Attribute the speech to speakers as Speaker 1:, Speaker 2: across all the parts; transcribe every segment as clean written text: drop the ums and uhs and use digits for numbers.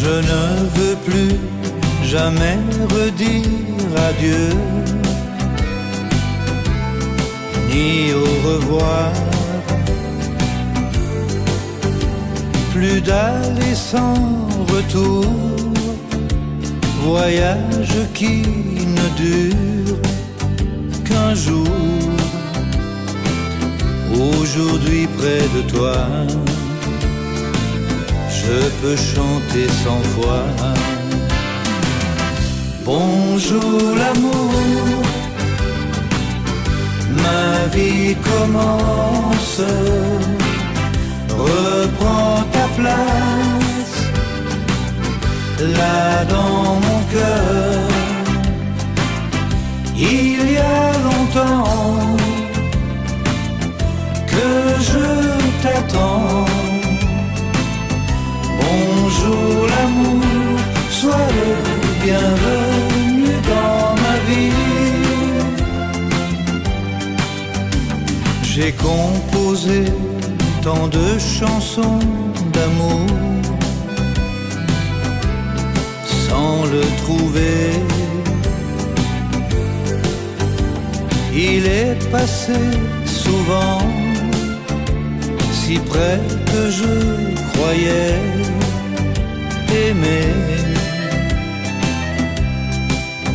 Speaker 1: Je ne veux plus jamais redire adieu, ni au revoir. Plus d'aller sans retour, voyage qui ne dure qu'un jour. Aujourd'hui près de toi, je peux chanter 100 fois. Bonjour l'amour, ma vie commence. Reprends ta place, là dans mon cœur. Il y a longtemps que je t'attends. Bonjour l'amour, sois le bienvenu dans ma vie. J'ai composé tant de chansons d'amour sans le trouver. Il est passé souvent si près que je croyais aimer.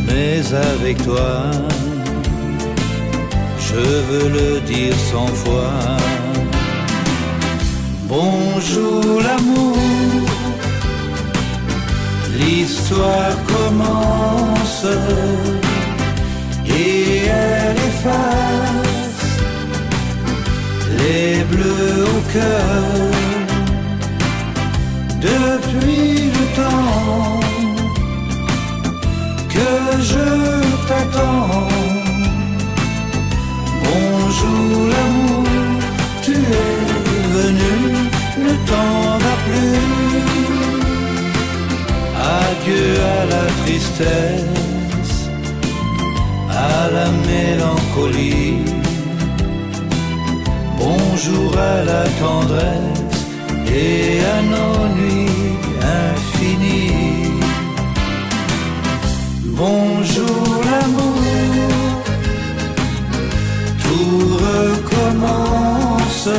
Speaker 1: Mais avec toi, je veux le dire 100 fois. Bonjour l'amour, l'histoire commence et elle efface les bleus au cœur. Depuis le temps que je t'attends. Bonjour l'amour, tu es venu, le temps n'a plus. Adieu à la tristesse, à la mélancolie. Bonjour à la tendresse et à nos nuits infinies. Bonjour l'amour, tout recommence.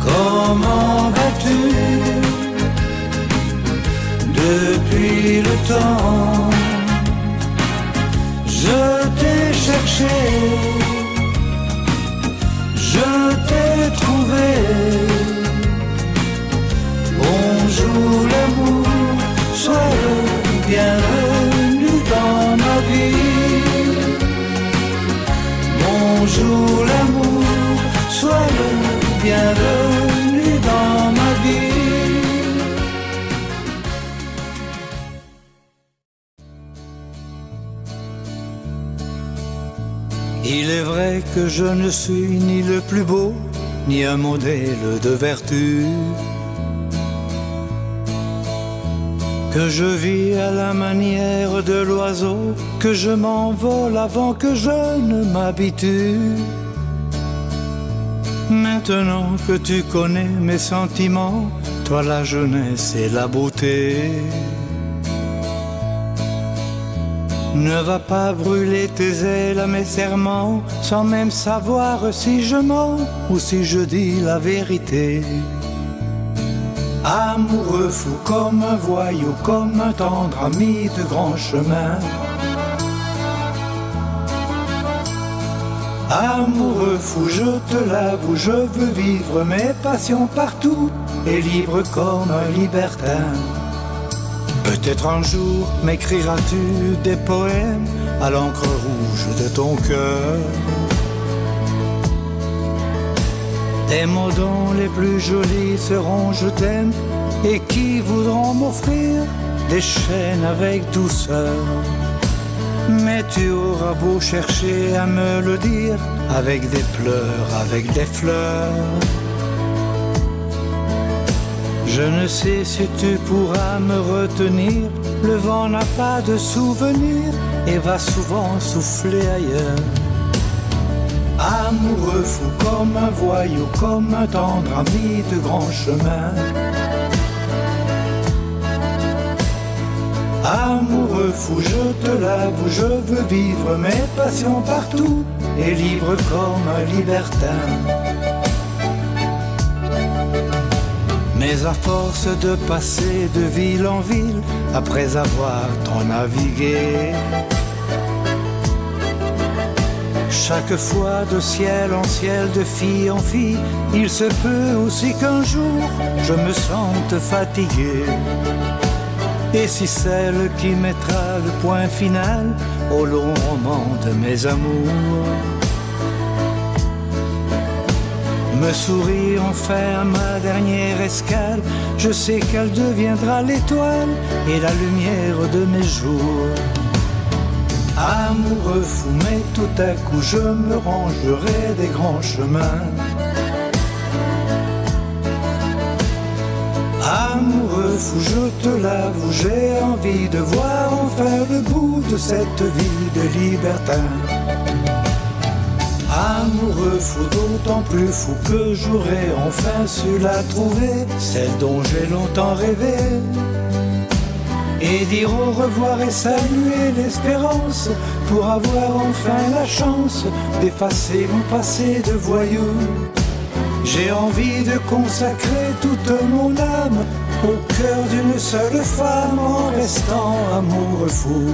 Speaker 1: Comment vas-tu depuis le temps? Je t'ai cherché, je t'ai trouvé. Bonjour l'amour, sois le bienvenu dans ma vie. Bonjour l'amour, sois le bienvenu dans ma vie. Il est vrai que je ne suis ni le plus beau, ni un modèle de vertu, que je vis à la manière de l'oiseau, que je m'envole avant que je ne m'habitue. Maintenant que tu connais mes sentiments, toi la jeunesse et la beauté, ne va pas brûler tes ailes à mes serments, sans même savoir si je mens ou si je dis la vérité. Amoureux fou comme un voyou, comme un tendre ami de grand chemin. Amoureux fou, je te l'avoue, je veux vivre mes passions partout et libre comme un libertin. Peut-être un jour m'écriras-tu des poèmes à l'encre rouge de ton cœur, des mots dont les plus jolis seront je t'aime, et qui voudront m'offrir des chaînes avec douceur. Mais tu auras beau chercher à me le dire, avec des pleurs, avec des fleurs. Je ne sais si tu pourras me retenir, le vent n'a pas de souvenir et va souvent souffler ailleurs. Amoureux fou comme un voyou, comme un tendre ami de grand chemin. Amoureux fou, je te l'avoue, je veux vivre mes passions partout et libre comme un libertin. Mais à force de passer de ville en ville, après avoir tant navigué, chaque fois de ciel en ciel, de fille en fille, il se peut aussi qu'un jour je me sente fatigué. Et si celle qui mettra le point final au long roman de mes amours me sourit enfin à ma dernière escale, je sais qu'elle deviendra l'étoile et la lumière de mes jours. Amoureux fou, mais tout à coup je me rangerai des grands chemins. Amoureux fou, je te l'avoue, j'ai envie de voir enfin le bout de cette vie de libertin. Amoureux fou, d'autant plus fou que j'aurai enfin su la trouver, celle dont j'ai longtemps rêvé. Et dire au revoir et saluer l'espérance pour avoir enfin la chance d'effacer mon passé de voyou. J'ai envie de consacrer toute mon âme au cœur d'une seule femme en restant amoureux fou.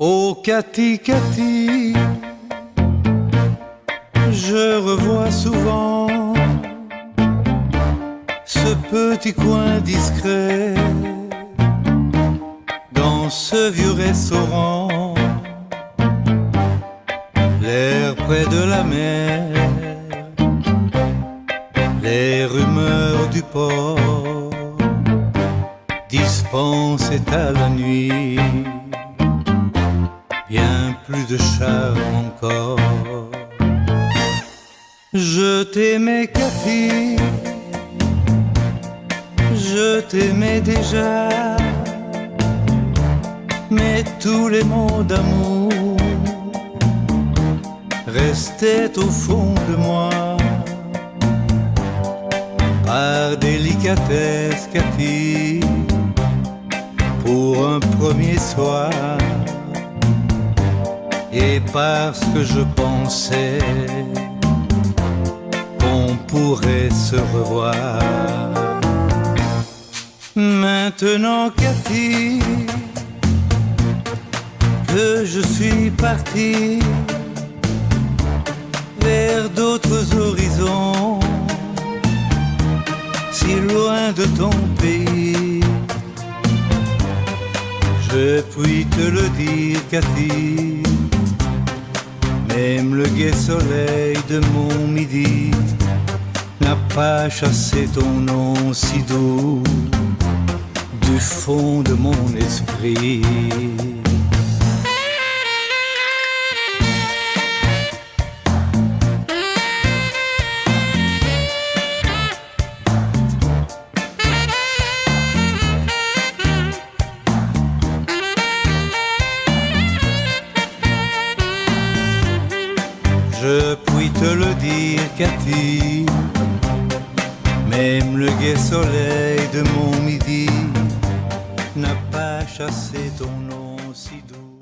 Speaker 1: Oh Cathy, Cathy, je revois souvent ce petit coin discret dans ce vieux restaurant, l'air près de la mer, les rumeurs du port dispensaient à la nuit bien plus de charme encore. Je t'aimais Cathy, je t'aimais déjà, mais tous les mots d'amour restaient au fond de moi. Par délicatesse Cathy, pour un premier soir, et parce que je pensais qu'on pourrait se revoir. Maintenant Cathy, que je suis parti vers d'autres horizons, si loin de ton pays, je puis te le dire Cathy, même le gai soleil de mon midi n'a pas chassé ton nom si doux du fond de mon esprit. Je puis te le dire Cathy, même le gai soleil de mon midi n'a pas chassé ton nom si doux.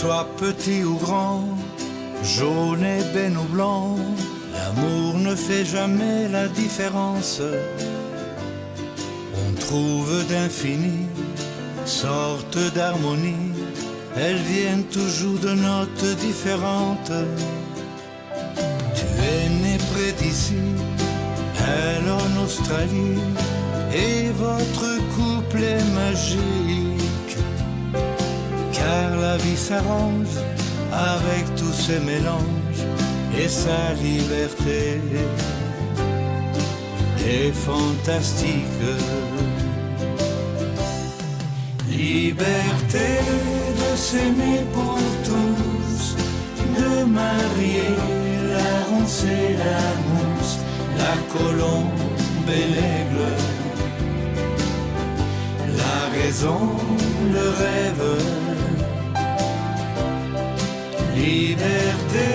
Speaker 1: soit petit ou grand, jaune, ébène ou blanc, l'amour ne fait jamais la différence. On trouve d'infini sortes d'harmonie, elles viennent toujours de notes différentes. Tu es né près d'ici, elle en Australie, et votre couple est magique, car la vie s'arrange avec tous ces mélanges, et sa liberté est fantastique. Liberté de s'aimer pour tous, de marier la ronce et la mousse, la colombe et l'aigle, la raison, le rêve. Liberté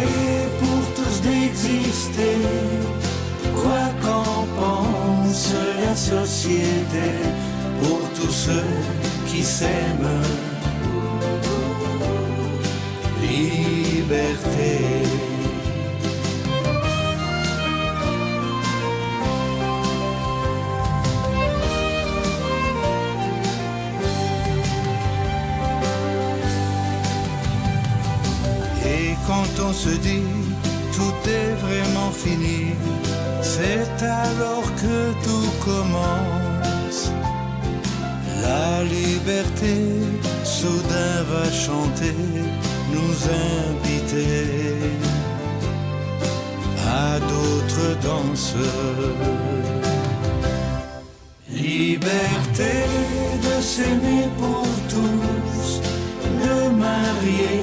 Speaker 1: pour tous d'exister, quoi qu'en pense la société, pour tous ceux qui s'aiment. Liberté. Et quand on se dit tout est vraiment fini, c'est alors que tout commence. La liberté soudain va chanter, nous inviter à d'autres danses. Liberté de s'aimer pour tous, de marier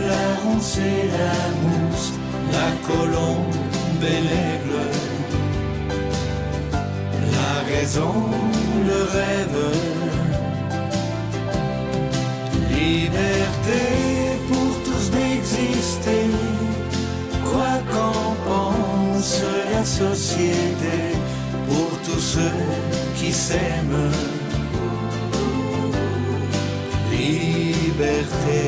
Speaker 1: la ronce et la mousse, la colombe et l'aigle, la raison, le rêve. Liberté pour tous d'exister, quoi qu'en pense la société, pour tous ceux qui s'aiment. Liberté.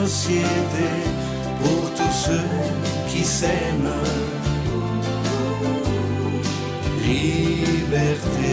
Speaker 1: Société, pour tous ceux qui s'aiment. Liberté.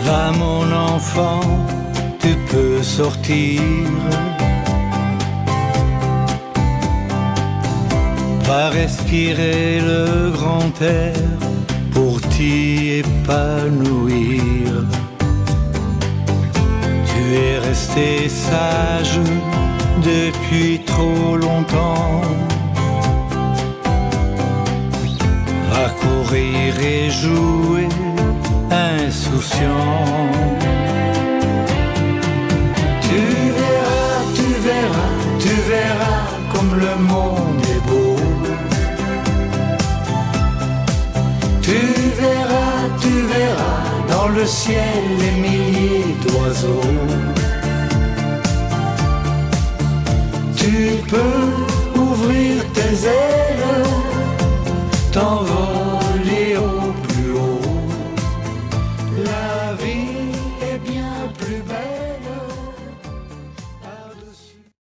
Speaker 1: Va mon enfant, tu peux sortir. Va respirer le grand air pour t'y épanouir. Tu es resté sage depuis trop longtemps. Va courir et jouer insouciant. Tu verras, tu verras, tu verras comme le monde est beau. Tu verras dans le ciel les milliers d'oiseaux. Tu peux ouvrir tes ailes